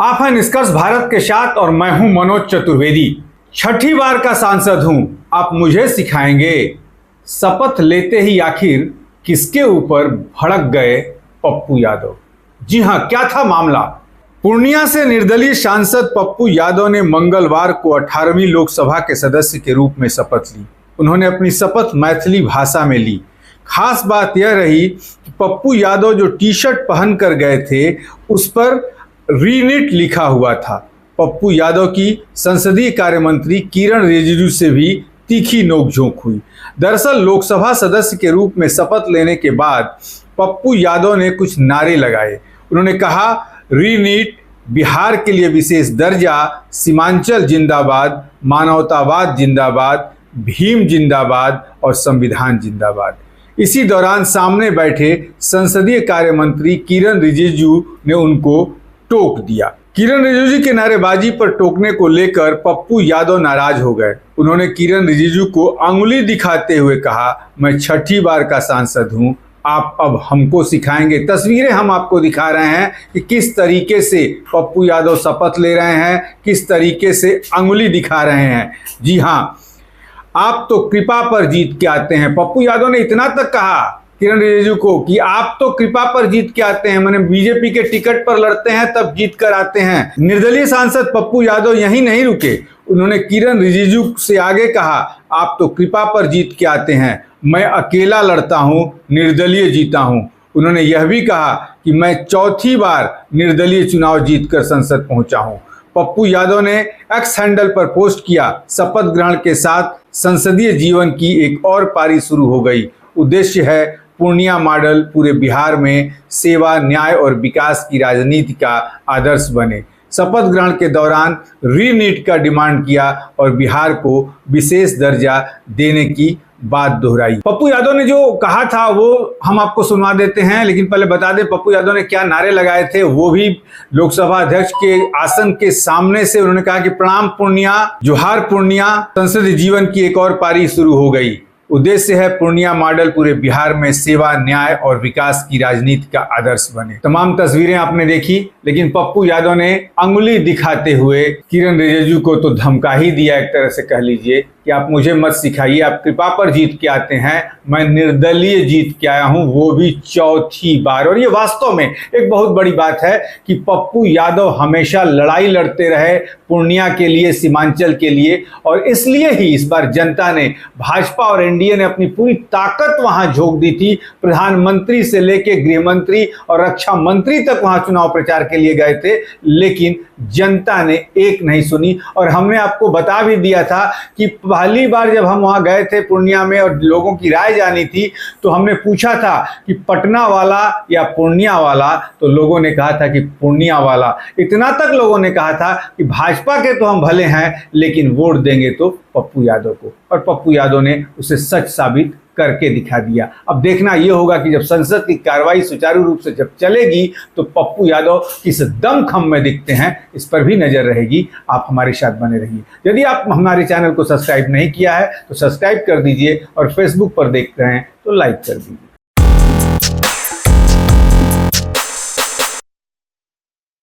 आप हैं निष्कर्ष भारत के साथ और मैं हूं मनोज चतुर्वेदी। छठी बार का सांसद हूं, आप मुझे सिखाएंगे। शपथ लेते ही आखिर किसके ऊपर भड़क गए पप्पू यादव। जी हां, क्या था मामला। पूर्णिया से निर्दलीय सांसद पप्पू यादव ने मंगलवार को 18वीं लोकसभा के सदस्य के रूप में शपथ ली। उन्होंने अपनी शपथ मैथिली भाषा में ली। खास बात यह रही कि पप्पू यादव जो टी शर्ट पहन कर गए थे उस पर रीनिट लिखा हुआ था। पप्पू यादव की संसदीय कार्य मंत्री किरण रिजिजू से भी तीखी नोकझोंक हुई। दरअसल लोकसभा सदस्य के रूप में शपथ लेने के बाद पप्पू यादव ने कुछ नारे लगाए। उन्होंने कहा, रीनिट, बिहार के लिए विशेष दर्जा, सीमांचल जिंदाबाद, मानवतावाद जिंदाबाद, भीम जिंदाबाद और संविधान जिंदाबाद। इसी दौरान सामने बैठे संसदीय कार्य मंत्री किरण रिजिजू ने उनको टोक दिया। किरण रिजिजू के नारेबाजी पर टोकने को लेकर पप्पू यादव नाराज हो गए। उन्होंने किरण रिजिजू को अंगुली दिखाते हुए कहा, मैं छठी बार का सांसद हूं, आप अब हमको सिखाएंगे। तस्वीरें हम आपको दिखा रहे हैं कि किस तरीके से पप्पू यादव शपथ ले रहे हैं, किस तरीके से अंगुली दिखा रहे हैं। जी हां, आप तो कृपा पर जीत के आते हैं। पप्पू यादव ने इतना तक कहा किरण रिजिजू को कि आप तो कृपा पर जीत के आते हैं, माने बीजेपी के टिकट पर लड़ते हैं तब जीत कर आते हैं। निर्दलीय सांसद पप्पू यादव यहीं नहीं रुके। उन्होंने किरण रिजिजू से आगे कहा, आप तो कृपा पर जीत के आते हैं, मैं अकेला लड़ता हूं, निर्दलीय जीता हूं। उन्होंने यह भी कहा कि मैं चौथी बार निर्दलीय चुनाव जीतकर संसद पहुंचा हूं। पप्पू यादव ने एक्स हैंडल पर पोस्ट किया, शपथ ग्रहण के साथ संसदीय जीवन की एक और पारी शुरू हो गई। उद्देश्य है पूर्णिया मॉडल पूरे बिहार में सेवा, न्याय और विकास की राजनीति का आदर्श बने। शपथ ग्रहण के दौरान रीनीट का डिमांड किया और बिहार को विशेष दर्जा देने की बात दोहराई। पप्पू यादव ने जो कहा था वो हम आपको सुनवा देते हैं, लेकिन पहले बता दें पप्पू यादव ने क्या नारे लगाए थे। वो भी लोकसभा अध्यक्ष के आसन के सामने से उन्होंने कहा कि प्रणाम पूर्णिया, जोहार पूर्णिया, संसदीय जीवन की एक और पारी शुरू हो गई। उद्देश्य है पूर्णिया मॉडल पूरे बिहार में सेवा, न्याय और विकास की राजनीति का आदर्श बने। तमाम तस्वीरें आपने देखी, लेकिन पप्पू यादव ने अंगुली दिखाते हुए किरण रिजिजू को तो धमका ही दिया, एक तरह से कह लीजिए कि आप मुझे मत सिखाइए, आप कृपा पर जीत के आते हैं, मैं निर्दलीय जीत के आया हूं, वो भी चौथी बार। और ये वास्तव में एक बहुत बड़ी बात है कि पप्पू यादव हमेशा लड़ाई लड़ते रहे पूर्णिया के लिए, सीमांचल के लिए, और इसलिए ही इस बार जनता ने, भाजपा और एनडीए ने अपनी पूरी ताकत वहां झोंक दी थी। प्रधानमंत्री से लेके गृह मंत्री और रक्षा मंत्री तक वहां चुनाव प्रचार के लिए गए थे, लेकिन जनता ने एक नहीं सुनी। और हमने आपको बता भी दिया था कि पहली बार जब हम वहां गए थे पूर्णिया में और लोगों की राय जानी थी, तो हमने पूछा था कि पटना वाला या पूर्णिया वाला, तो लोगों ने कहा था कि पूर्णिया वाला। इतना तक लोगों ने कहा था कि भाजपा के तो हम भले हैं, लेकिन वोट देंगे तो पप्पू यादव को। और पप्पू यादव ने उसे सच साबित करके दिखा दिया। अब देखना यह होगा कि जब संसद की कार्रवाई सुचारू रूप से जब चलेगी तो पप्पू यादव किस दमखम में दिखते हैं, इस पर भी नजर रहेगी। आप हमारे साथ बने रहिए। यदि आप हमारे चैनल को सब्सक्राइब नहीं किया है तो सब्सक्राइब कर दीजिए, और फेसबुक पर देख रहे हैं तो लाइक कर दीजिए।